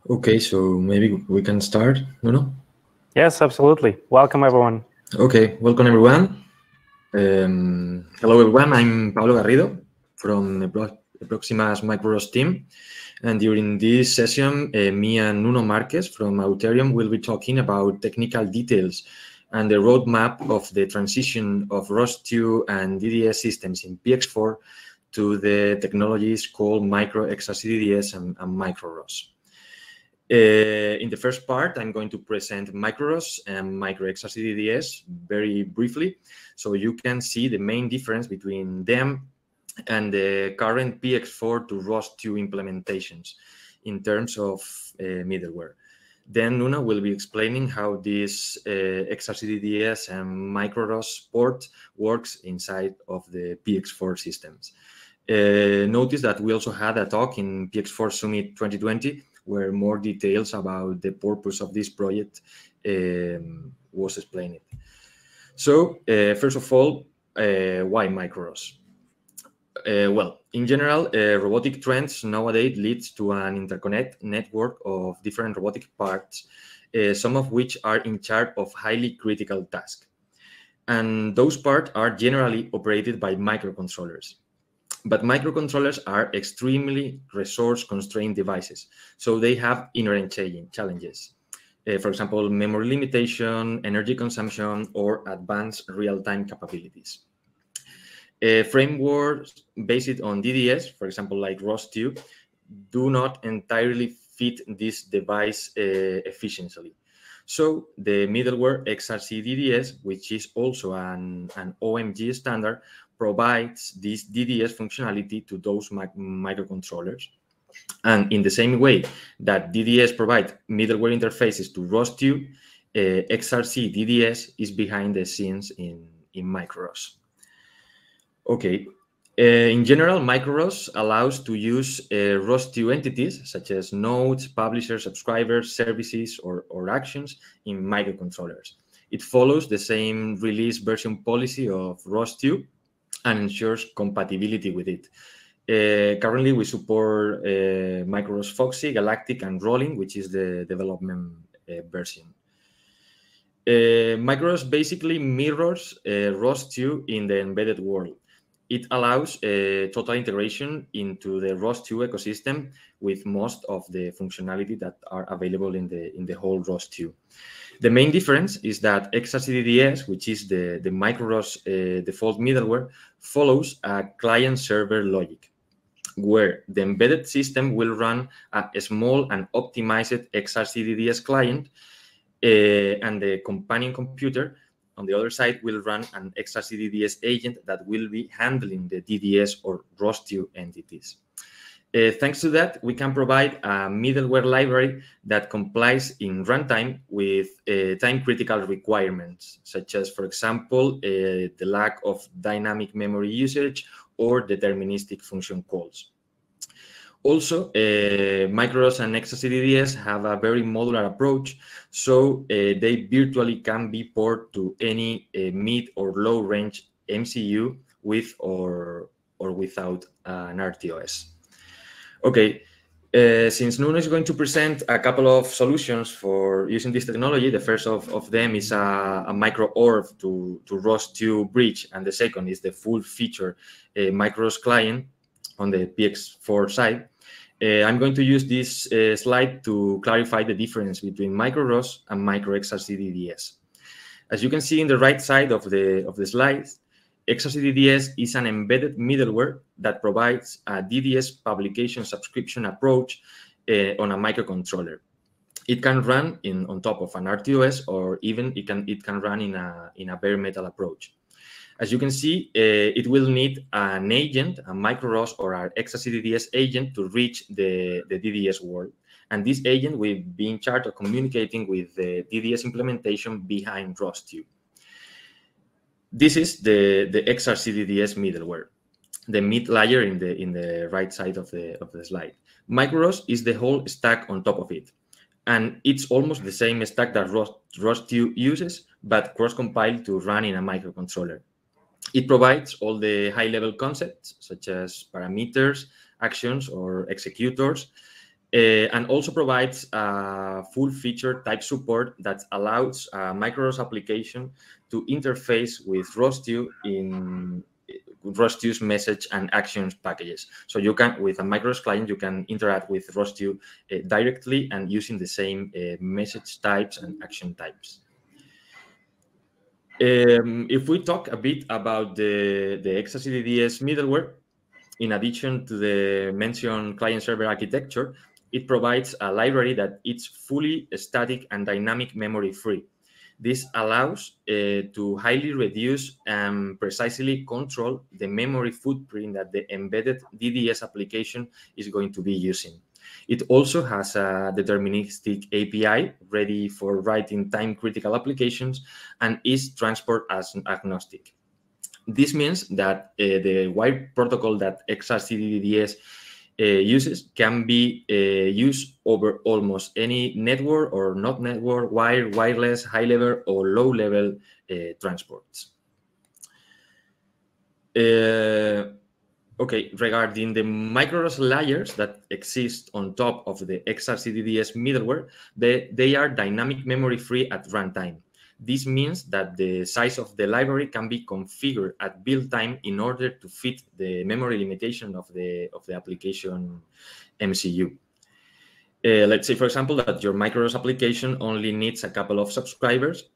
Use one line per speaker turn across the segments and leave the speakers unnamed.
Okay, so maybe we can start, Nuno?
Yes, absolutely. Welcome, everyone.
Okay, welcome everyone. Hello everyone, I'm Pablo Garrido from eProsima's Micro-ROS team. And during this session, me and Nuno Marques from Auterion will be talking about technical details and the roadmap of the transition of ROS2 and DDS systems in PX4 to the technologies called Micro XRCE-DDS and Micro-ROS. In the first part, I'm going to present Micro-ROS and Micro XRCE-DDS very briefly, so you can see the main difference between them and the current PX4 to ROS2 implementations in terms of middleware. Then Nuno will be explaining how this XRCE-DDS and Micro-ROS port works inside of the PX4 systems. Notice that we also had a talk in PX4 Summit 2020 where more details about the purpose of this project was explained. So, first of all, why Micro-ROS? Well, in general, robotic trends nowadays leads to an interconnect network of different robotic parts, some of which are in charge of highly critical tasks. And those parts are generally operated by microcontrollers. But microcontrollers are extremely resource-constrained devices, so they have inherent challenges. For example, memory limitation, energy consumption, or advanced real-time capabilities. Frameworks based on DDS, for example, like ROS2, do not entirely fit this device efficiently. So the middleware XRCE-DDS, which is also an OMG standard, provides this DDS functionality to those microcontrollers. And in the same way that DDS provides middleware interfaces to ROS2, XRCE-DDS is behind the scenes in Micro-ROS. Okay. In general, Micro-ROS allows to use ROS2 entities such as nodes, publishers, subscribers, services, or actions in microcontrollers. It follows the same release version policy of ROS2 and ensures compatibility with it. Currently, we support Micro-ROS Foxy, Galactic, and Rolling, which is the development version. Micro-ROS basically mirrors ROS2 in the embedded world. It allows total integration into the ROS2 ecosystem with most of the functionality that are available in the whole ROS2. The main difference is that XRCE-DDS, which is the Micro-ROS default middleware, follows a client-server logic, where the embedded system will run a small and optimized XRCE-DDS client, and the companion computer on the other side will run an XRCE-DDS agent that will be handling the DDS or ROS2 entities. Thanks to that, we can provide a middleware library that complies in runtime with time-critical requirements, such as, for example, the lack of dynamic memory usage or deterministic function calls. Also, Micro-ROS and XRCE-DDS have a very modular approach, so they virtually can be ported to any mid or low-range MCU with or without an RTOS. Okay, since Nuno is going to present a couple of solutions for using this technology, the first of them is a micro-ORF to ROS2 bridge, and the second is the full-feature Micro-ROS client on the PX4 side. I'm going to use this slide to clarify the difference between Micro-ROS and Micro XRCE-DDS. As you can see in the right side of the slides, XRCE-DDS is an embedded middleware that provides a DDS publication subscription approach on a microcontroller. It can run on top of an RTOS, or even it can run in a bare metal approach. As you can see, it will need an agent, a Micro-ROS or an XRCE-DDS agent to reach the DDS world. And this agent will be in charge of communicating with the DDS implementation behind ROS2. This is the XRCE-DDS middleware, the mid layer in the right side of the slide. Micro-ROS is the whole stack on top of it. And it's almost the same stack that ROS2 uses, but cross-compiled to run in a microcontroller. It provides all the high-level concepts, such as parameters, actions, or executors, and also provides full feature type support that allows a micro-ROS application to interface with ROS2 in ROS2's message and actions packages. So you can, with a micro-ROS client, you can interact with ROS2 directly and using the same message types and action types. If we talk a bit about the XRCE-DDS middleware, in addition to the mentioned client-server architecture, it provides a library that is fully static and dynamic memory free. This allows to highly reduce and precisely control the memory footprint that the embedded DDS application is going to be using. It also has a deterministic API ready for writing time-critical applications and is transport as agnostic. This means that the wire protocol that XRCE-DDS uses can be used over almost any network or not network, wire, wireless, high-level or low-level transports. Okay, regarding the micro-ROS layers that exist on top of the XRCE-DDS middleware, they are dynamic memory-free at runtime. This means that the size of the library can be configured at build time in order to fit the memory limitation of the application MCU. Let's say, for example, that your micro-ROS application only needs a couple of subscribers,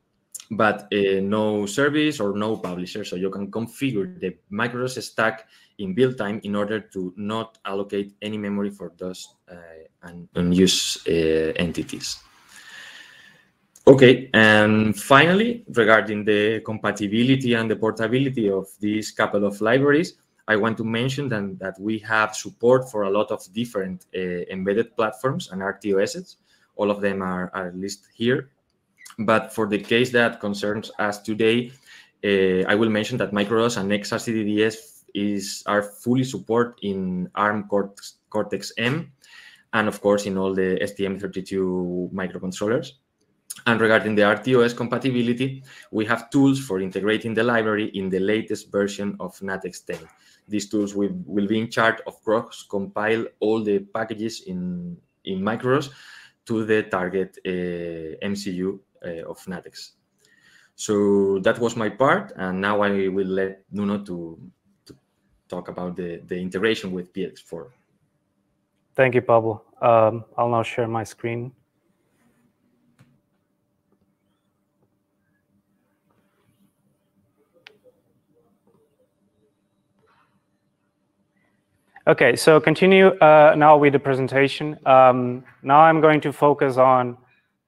but no service or no publisher. So you can configure the micro-ROS stack in build time in order to not allocate any memory for those unused entities. Okay, and finally, regarding the compatibility and the portability of these couple of libraries, I want to mention that we have support for a lot of different embedded platforms and RTOSs. All of them are listed here. But for the case that concerns us today, I will mention that micro-ROS and XRCE-DDS are fully supported in ARM Cortex-M, and of course in all the STM32 microcontrollers. And regarding the RTOS compatibility, we have tools for integrating the library in the latest version of NATEX 10. These tools will be in charge of cross-compile all the packages in micro-ROS to the target MCU of NATEX. So that was my part, and now I will let Nuno to talk about the integration with PX4.
Thank you, Pablo. I'll now share my screen. Okay, so continue now with the presentation. Now I'm going to focus on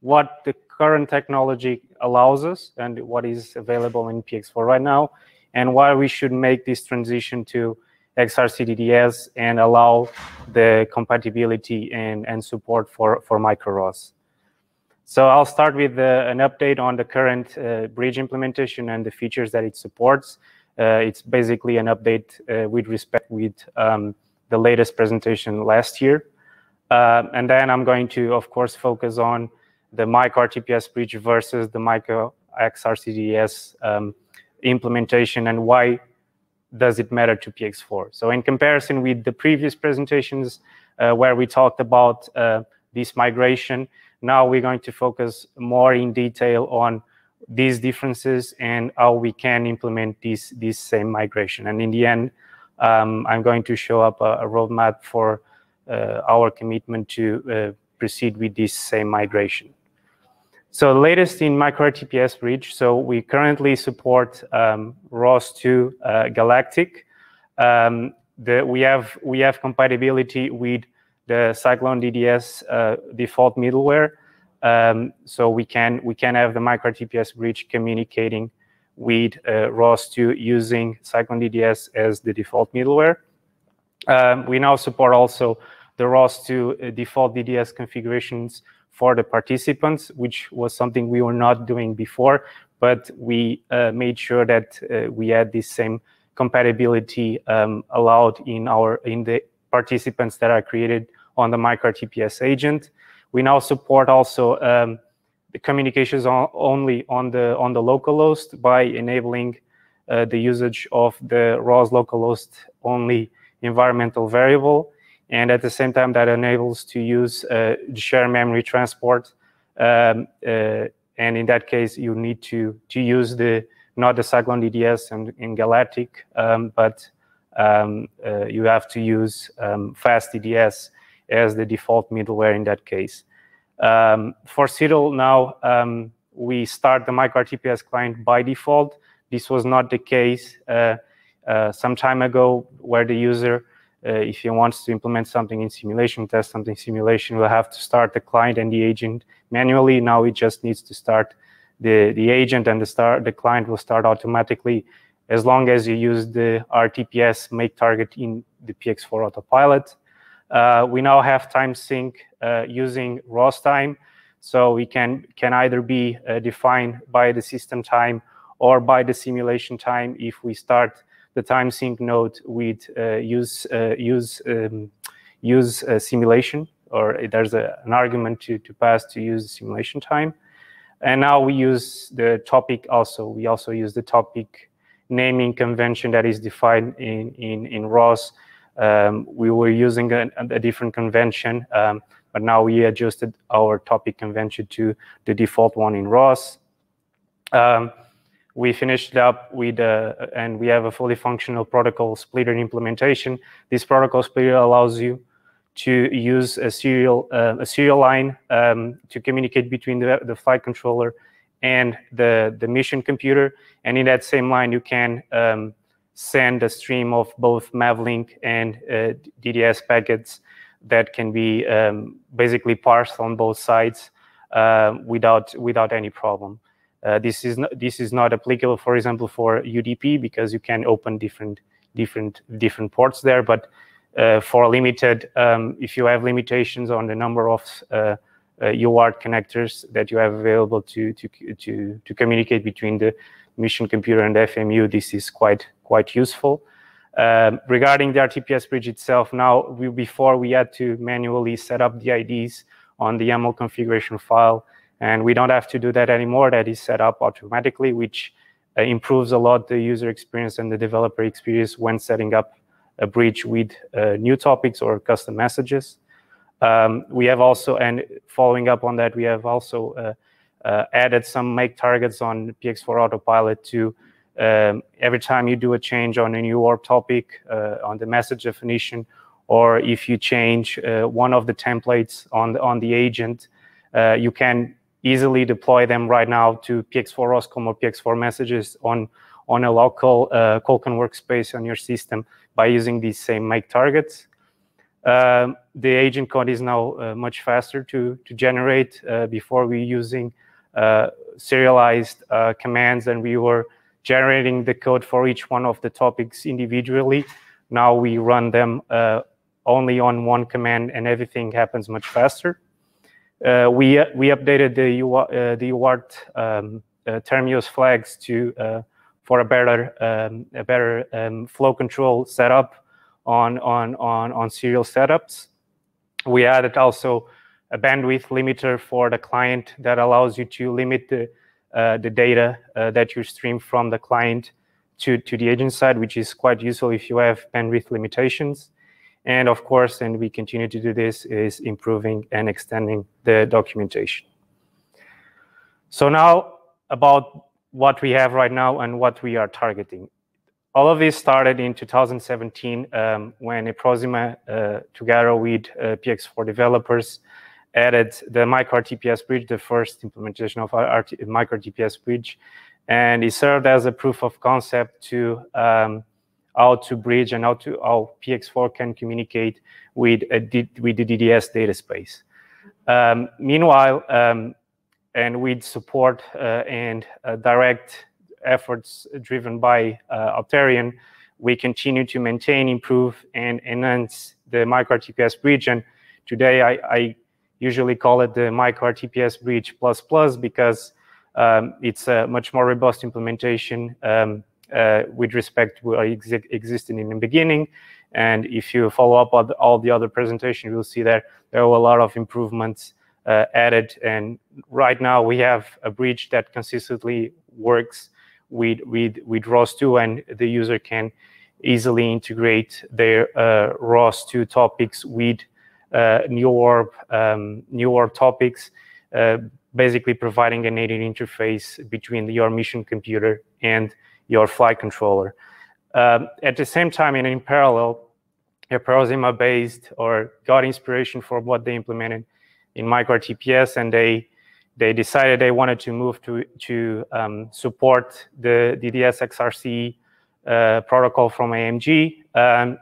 what the current technology allows us and what is available in PX4 right now, and why we should make this transition to XRCE-DDS and allow the compatibility and support for micro-ROS. So I'll start with an update on the current bridge implementation and the features that it supports. It's basically an update with respect with the latest presentation last year. And then I'm going to, of course, focus on the micro-RTPS bridge versus the micro XRCE-DDS implementation and why does it matter to PX4. So in comparison with the previous presentations where we talked about this migration, now we're going to focus more in detail on these differences and how we can implement this same migration. And in the end, I'm going to show up a roadmap for our commitment to proceed with this same migration. So the latest in micro-RTPS bridge, so we currently support ROS2 Galactic. We have compatibility with the Cyclone-DDS default middleware. So we can have the micro-RTPS bridge communicating with ROS2 using Cyclone-DDS as the default middleware. We now support also the ROS2 default DDS configurations for the participants, which was something we were not doing before, but we made sure that we had this same compatibility allowed in the participants that are created on the micro-RTPS agent. We now support also the communications only on the localhost by enabling the usage of the ROS localhost only environmental variable. and at the same time that enables to use share memory transport. And in that case, you need to use not the Cyclone-DDS and Galactic, but you have to use fast-DDS as the default middleware in that case. For CIDL now, we start the micro-RTPS client by default. This was not the case some time ago, where the user, if he wants to implement something in simulation, test something in simulation, will have to start the client and the agent manually. Now it just needs to start the agent, and the client will start automatically as long as you use the RTPS make target in the PX4 Autopilot. We now have time sync using ROS time, so we can either be defined by the system time or by the simulation time. If we start the time sync node with use simulation, or there's an argument to pass to use simulation time. And now we use the topic also. We also use the topic naming convention that is defined in ROS. We were using a different convention, but now we adjusted our topic convention to the default one in ROS. We finished up with, and we have a fully functional protocol splitter implementation. This protocol splitter allows you to use a serial line to communicate between the flight controller and the mission computer. And in that same line, you can send a stream of both Mavlink and DDS packets that can be basically parsed on both sides without any problem. This is not applicable, for example, for UDP, because you can open different ports there. But for limited, if you have limitations on the number of UART connectors that you have available to communicate between the mission computer and the FMU, this is quite useful. Regarding the RTPS bridge itself, now before we had to manually set up the IDs on the YAML configuration file, and we don't have to do that anymore. That is set up automatically, which improves a lot the user experience and the developer experience when setting up a bridge with new topics or custom messages. We have also, and following up on that, we have also added some make targets on PX4 Autopilot to every time you do a change on a new warp topic, on the message definition, or if you change one of the templates on the agent, you can easily deploy them right now to PX4 ROSCOM or PX4 messages on a local Colcan workspace on your system by using these same make targets. The agent code is now much faster to generate. Before we were using serialized commands, and we were generating the code for each one of the topics individually. Now we run them only on one command, and everything happens much faster. We updated the UART terminus flags for a better flow control setup on serial setups. We added also a bandwidth limiter for the client that allows you to limit the data that you stream from the client to the agent side, which is quite useful if you have bandwidth limitations. And of course, and we continue to do this, is improving and extending the documentation. So now about what we have right now and what we are targeting. All of this started in 2017 when eProsima, together with PX4 developers, added the micro-RTPS bridge, the first implementation of our micro-RTPS bridge, and it served as a proof of concept to how to bridge and how PX4 can communicate with the DDS data space. Meanwhile, and with support and direct efforts driven by Auterion, we continue to maintain, improve, and enhance the micro-RTPS bridge. And today, I usually call it the micro-RTPS bridge plus because it's a much more robust implementation with respect to what existed in the beginning. And if you follow up on all the other presentations, you'll see that there were a lot of improvements added. And right now we have a bridge that consistently works with ROS2, and the user can easily integrate their ROS2 topics with new orb topics, basically providing a native interface between your mission computer and your flight controller. At the same time, and in parallel, eProsima based or got inspiration for what they implemented in micro-RTPS, and they decided they wanted to move to support the DDS XRCE protocol from AMG,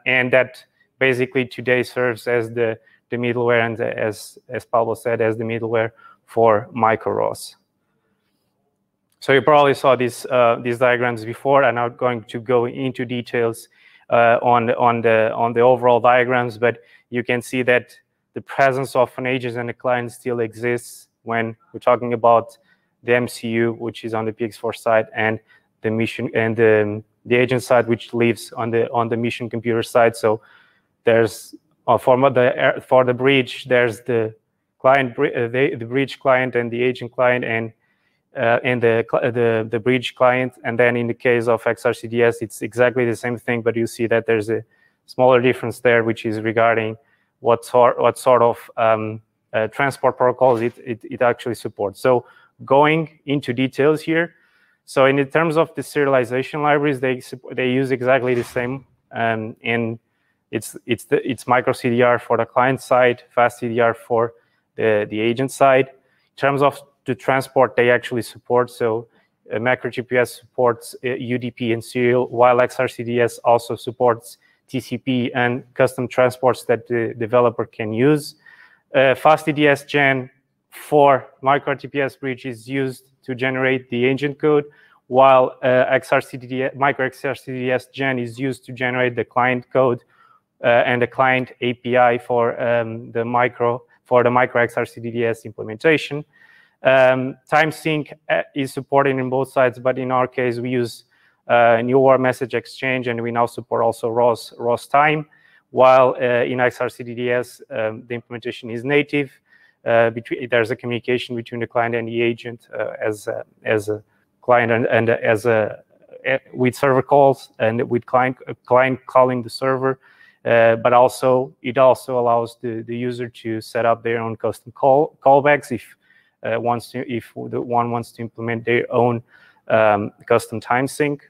and that basically today serves as the middleware, and as Pablo said, as the middleware for micro-ROS. So you probably saw these diagrams before. I'm not going to go into details on the overall diagrams, but you can see that the presence of an agent and a client still exists when we're talking about the MCU, which is on the PX4 side, and the mission and the agent side, which lives on the mission computer side. So there's for the bridge, there's the client, the bridge client, and the agent client, and the bridge client. And then in the case of XRCE-DDS, it's exactly the same thing, but you see that there's a smaller difference there, which is regarding what sort of transport protocols it actually supports. So going into details here, so in terms of the serialization libraries, they use exactly the same, and it's micro CDR for the client side, fast CDR for the agent side. In terms of the transport, they actually support, so micro-RTPS supports UDP and serial, while XRCE-DDS also supports TCP and custom transports that the developer can use. FastDDS Gen for micro-RTPS bridge is used to generate the agent code, while micro XRCE-DDS Gen is used to generate the client code and the client API for the micro XRCE-DDS implementation. TimeSync is supported in both sides, but in our case, we use newer message exchange, and we now support also ROS time, while in XRCE-DDS, the implementation is native. There's a communication between the client and the agent as a client and with server calls and with client calling the server, but also it also allows the user to set up their own custom callbacks if one wants to implement their own custom time sync.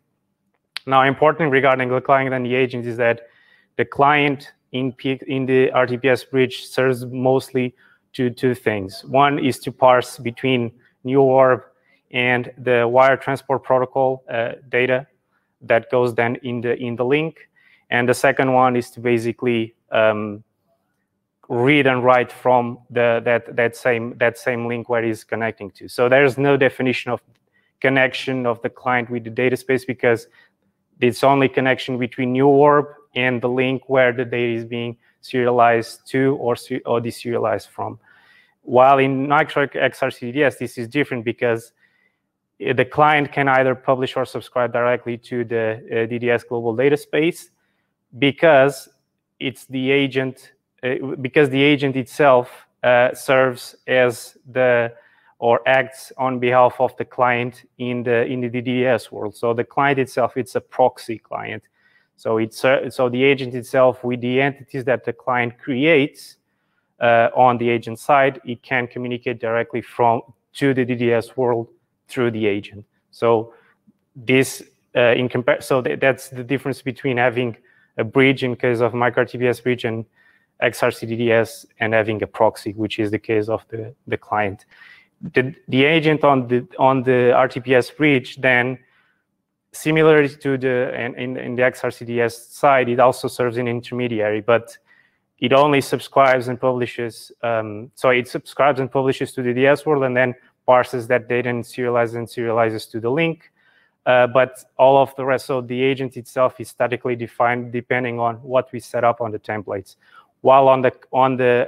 Now, important regarding the client and the agent is that the client in the RTPS bridge serves mostly to two things. One is to parse between new orb and the wire transport protocol data that goes then in the link, and the second one is to basically read and write from that same link where it's connecting to. So there's no definition of connection of the client with the data space, because it's only connection between new orb and the link where the data is being serialized to or deserialized from. While in Micro XRCE-DDS, this is different, because the client can either publish or subscribe directly to the DDS global data space, because it's the agent. Because the agent itself serves as or acts on behalf of the client in the DDS world. So the client itself, it's a proxy client. So so the agent itself, with the entities that the client creates on the agent side, it can communicate directly to the DDS world through the agent. So this that's the difference between having a bridge in case of micro-RTPS bridge and XRCE-DDS, and having a proxy, which is the case of the client. The agent on the RTPS bridge, then, similarly to in the XRCE-DDS side, it also serves an intermediary, but it only subscribes and publishes. So it subscribes and publishes to the DDS world, and then parses that data and serializes to the link. But all of the rest, so the agent itself is statically defined depending on what we set up on the templates. While on the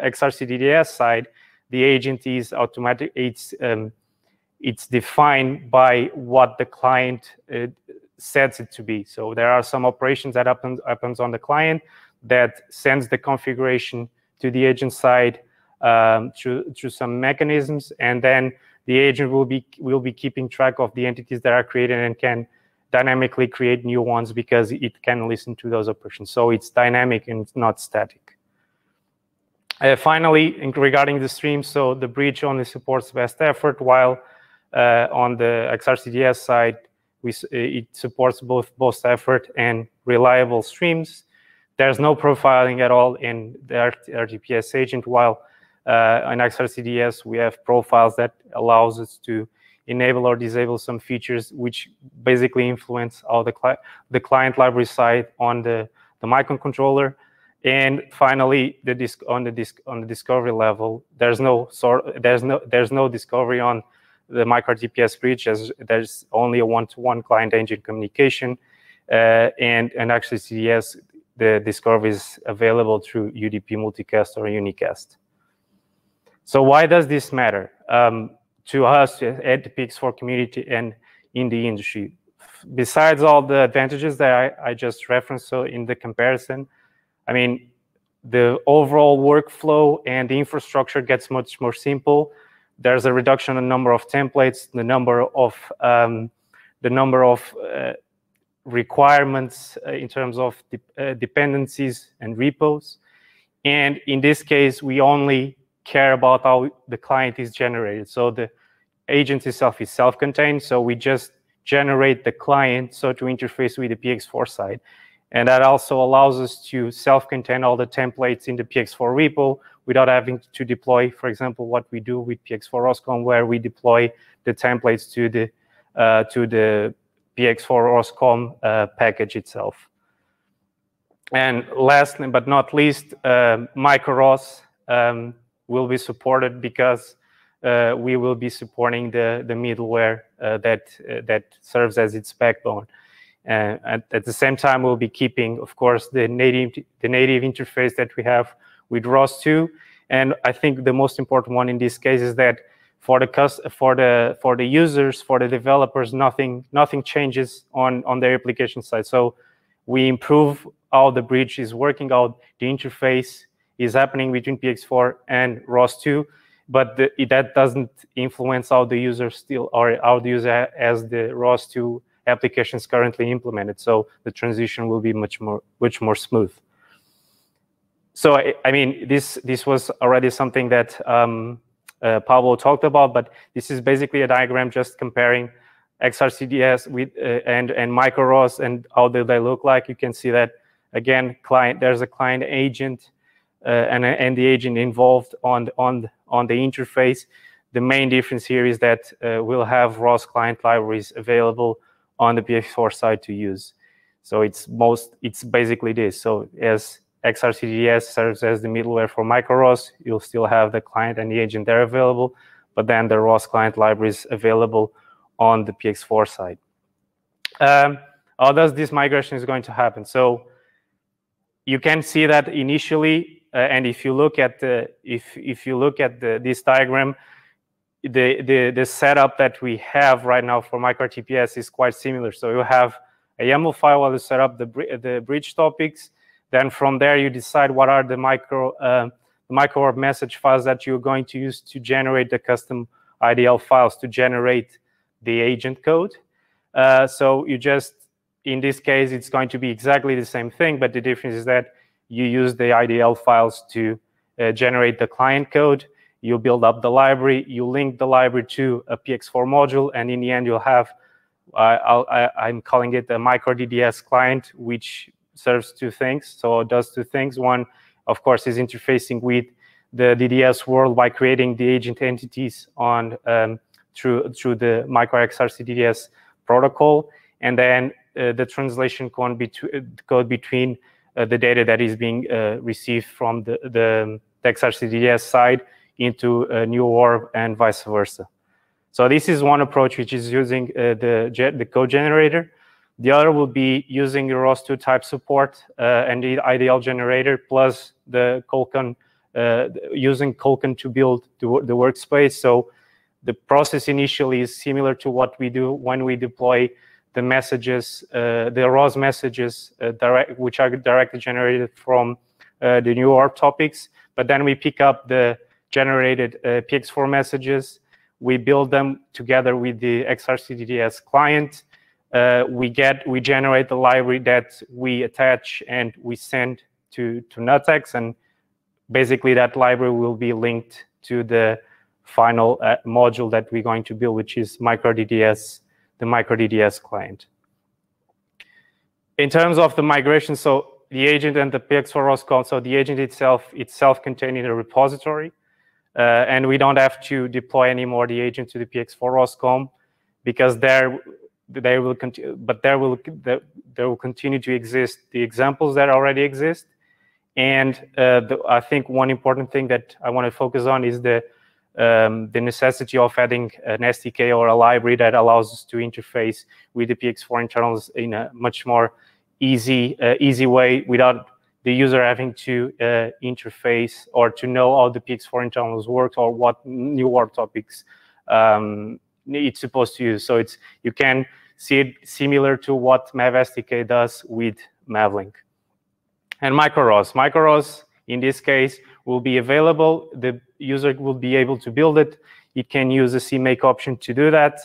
XRCE-DDS side, the agent is automatic. It's defined by what the client sets it to be. So there are some operations that happens on the client that sends the configuration to the agent side through some mechanisms, and then the agent will be keeping track of the entities that are created and can dynamically create new ones because it can listen to those operations. So it's dynamic and it's not static. Finally, regarding the streams, so the bridge only supports best effort, while on the XRCE-DDS side, it supports both best effort and reliable streams. There's no profiling at all in the RTPS agent, while on XRCE-DDS we have profiles that allows us to enable or disable some features which basically influence how the client library side on the microcontroller. And finally, on the discovery level, there's no discovery on the micro-RTPS bridge, as there's only a one-to-one client engine communication, and actually CDS, the discovery is available through UDP multicast or unicast. So why does this matter to us at the PX4 community and in the industry? Besides all the advantages that I just referenced, so in the comparison, I mean, the overall workflow and the infrastructure gets much more simple. There's a reduction in the number of templates, the number of requirements in terms of dependencies and repos. And in this case, we only care about how the client is generated. So the agent itself is self-contained, so we just generate the client so to interface with the PX4 side. And that also allows us to self-contain all the templates in the PX4 repo without having to deploy, for example, what we do with PX4-ROSCOM, where we deploy the templates to the PX4-ROSCOM package itself. And last but not least, micro-ROS will be supported because we will be supporting the middleware that serves as its backbone. At the same time, we'll be keeping, of course, the native interface that we have with ROS2. And I think the most important one in this case is that for the users, for the developers, nothing changes on their application side. So we improve how the bridge is working out, the interface is happening between PX4 and ROS2, but that doesn't influence how the user how the user has the ROS2 applications currently implemented. So the transition will be much more smooth. So I mean, this was already something that Pablo talked about, but this is basically a diagram just comparing XRCE-DDS with and micro-ROS and how do they look like. You can see that again, there's a client agent and the agent involved on the interface. The main difference here is that we'll have ROS client libraries available on the PX4 side to use. So it's basically this. So as XRCE-DDS serves as the middleware for micro-ROS, you'll still have the client and the agent there available, but then the ROS client libraries available on the PX4 side. How does this migration is going to happen? So you can see that initially, and if you look at this diagram, the setup that we have right now for micro-RTPS is quite similar. So you have a YAML file where you set up the bridge topics. Then from there, you decide what are the micro message files that you're going to use to generate the custom IDL files to generate the agent code. So you just, in this case, it's going to be exactly the same thing, but the difference is that you use the IDL files to generate the client code. You build up the library, you link the library to a PX4 module, and in the end, you'll have, I'm calling it a micro-DDS client, which serves two things. So it does two things. One, of course, is interfacing with the DDS world by creating the agent entities on through the micro XRCE-DDS protocol, and then the translation code between the data that is being received from the XRCE-DDS side into a new orb and vice versa. So this is one approach, which is using the code generator. The other will be using the ROS2 type support and the IDL generator, plus the Colcan, using Colcan to build the workspace. So the process initially is similar to what we do when we deploy the messages, the ROS messages, which are directly generated from the new orb topics. But then we pick up the generated PX4 messages. We build them together with the XRCE-DDS client. we generate the library that we attach and we send to NUTX, and basically that library will be linked to the final module that we're going to build, which is micro-DDS, the micro-DDS client. In terms of the migration, so the agent and the PX4 ROS code, so the agent itself, it's self-contained in a repository, and we don't have to deploy anymore the agent to the PX4 ROS COM, because there will continue to exist the examples that already exist. And I think one important thing that I want to focus on is the necessity of adding an SDK or a library that allows us to interface with the PX4 internals in a much more easy way, without the user having to interface or to know how the PX4 internals work or what new work topics it's supposed to use. So you can see it similar to what Mav SDK does with Mavlink. And micro-ROS. Micro-ROS, in this case, will be available. The user will be able to build it. It can use the CMake option to do that.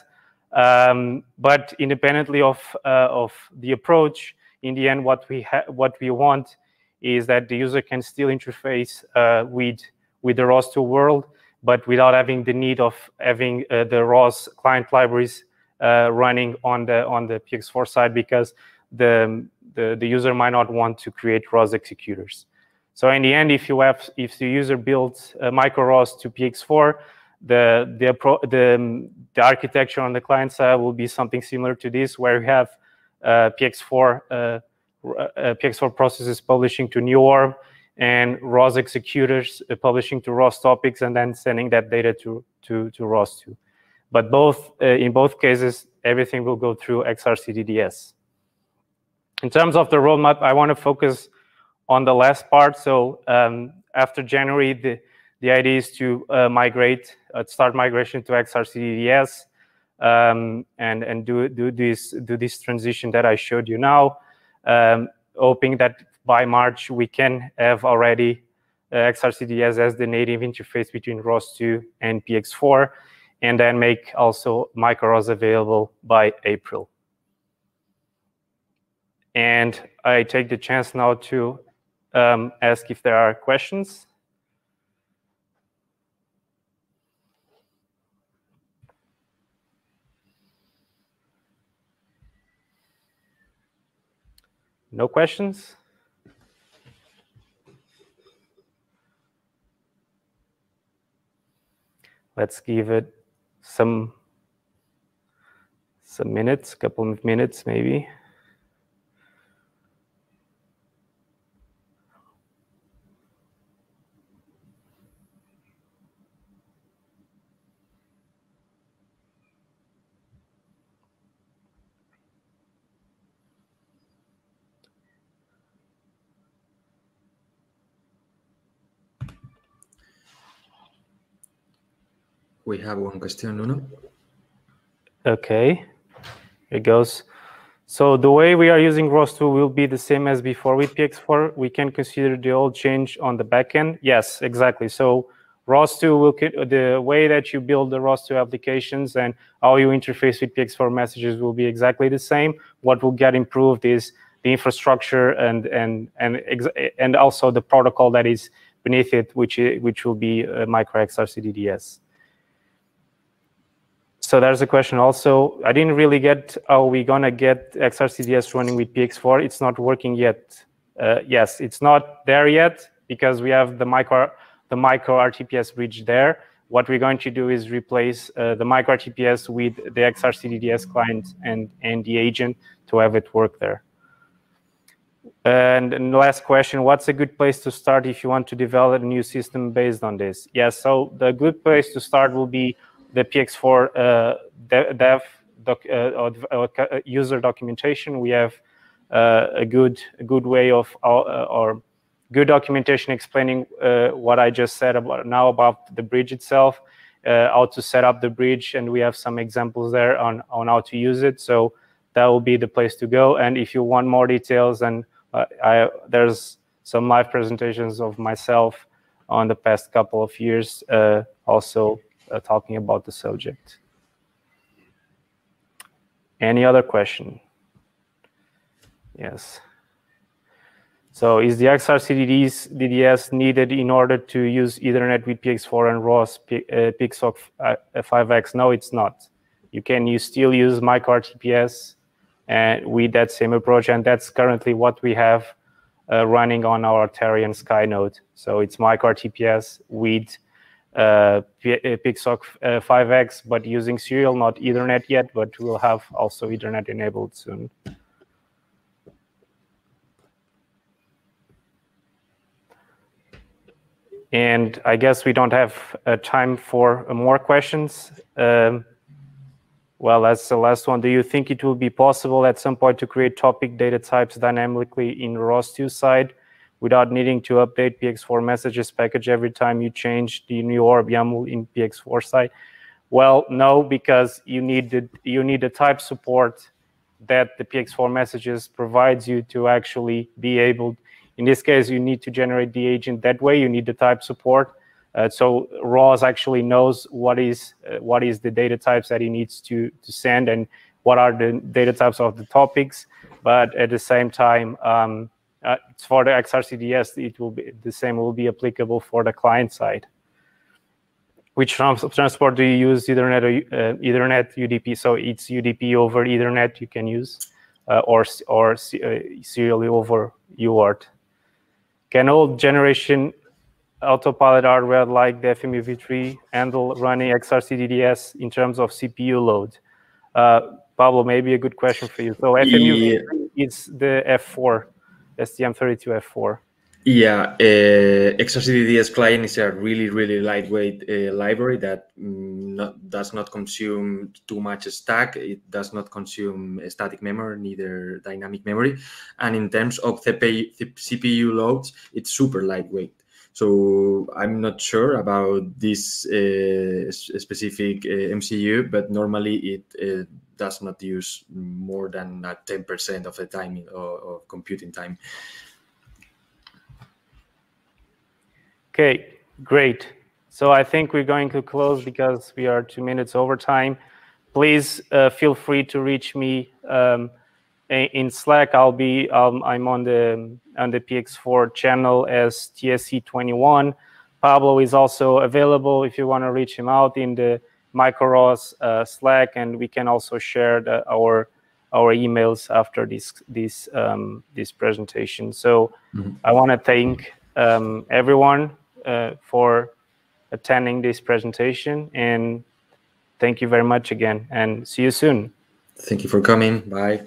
But independently of the approach, in the end, what we want is that the user can still interface with the ROS2 world, but without having the need of having the ROS client libraries running on the PX4 side, because the user might not want to create ROS executors. So in the end, if the user builds a micro-ROS to PX4, the architecture on the client side will be something similar to this, where we have PX4 processes publishing to NewORM and ROS executors publishing to ROS topics, and then sending that data to ROS2. But in both cases, everything will go through XRCE-DDS. In terms of the roadmap, I want to focus on the last part. So after January, the idea is to start migration to XRCE-DDS, and do this transition that I showed you now, hoping that by March we can have already XRCE-DDS as the native interface between ROS2 and PX4, and then make also micro-ROS available by April. And I take the chance now to ask if there are questions. No questions? Let's give it some minutes, couple of minutes maybe.
We have one question, Nuno.
Okay, here it goes. So the way we are using ROS2 will be the same as before with PX4. We can consider the old change on the backend. Yes, exactly. So ROS2 the way that you build the ROS2 applications and how you interface with PX4 messages will be exactly the same. What will get improved is the infrastructure and also the protocol that is beneath it, which will be micro XRCE-DDS. So there's a question also. I didn't really get how we're gonna get XRCE-DDS running with PX4. It's not working yet. Yes, it's not there yet because we have the micro-RTPS bridge there. What we're going to do is replace the micro-RTPS with the XRCE-DDS client and the agent to have it work there. And the last question, what's a good place to start if you want to develop a new system based on this? Yes, so the good place to start will be the PX4 user documentation. We have a good way of or good documentation explaining what I just said about the bridge itself, how to set up the bridge, and we have some examples there on how to use it. So that will be the place to go. And if you want more details, and there's some live presentations of myself on the past couple of years, also talking about the subject. Any other question? Yes. So is the XRCE-DDS needed in order to use Ethernet with PX4 and ROS PX5X? No, it's not. You can still use micro-RTPS with that same approach, and that's currently what we have running on our Auterion Sky node. So it's micro-RTPS with PX5X, but using serial, not Ethernet yet, but we'll have also Ethernet enabled soon. And I guess we don't have time for more questions. Well, that's the last one. Do you think it will be possible at some point to create topic data types dynamically in ROS2 side without needing to update PX4 messages package every time you change the new orb YAML in PX4 side? Well, no, because you need the type support that the PX4 messages provides you to actually be able. In this case, you need to generate the agent that way. You need the type support. So ROS actually knows what is the data types that he needs to send and what are the data types of the topics. But at the same time, for the XRCE-DDS, it will be the same. Will be applicable for the client side. Which transport do you use? Ethernet or Ethernet UDP? So it's UDP over Ethernet you can use, or serially over UART. Can old generation Autopilot hardware like the FMUV3 handle running XRCE-DDS in terms of CPU load? Pablo, maybe a good question for you. So FMUV3 is the F4, STM32 F4.
Yeah, XRCE-DDS client is a really, really lightweight library that does not consume too much stack. It does not consume static memory, neither dynamic memory. And in terms of CPU loads, it's super lightweight. So I'm not sure about this specific MCU, but normally it does not use more than 10% of the time of computing time.
Okay, great. So I think we're going to close because we are 2 minutes over time. Please feel free to reach me in Slack. I'm on the PX4 channel as TSC21. Pablo is also available if you want to reach him out in the Micro-ROS Slack, and we can also share our emails after this presentation. So I want to thank everyone for attending this presentation, and thank you very much again, and see you soon.
Thank you for coming. Bye.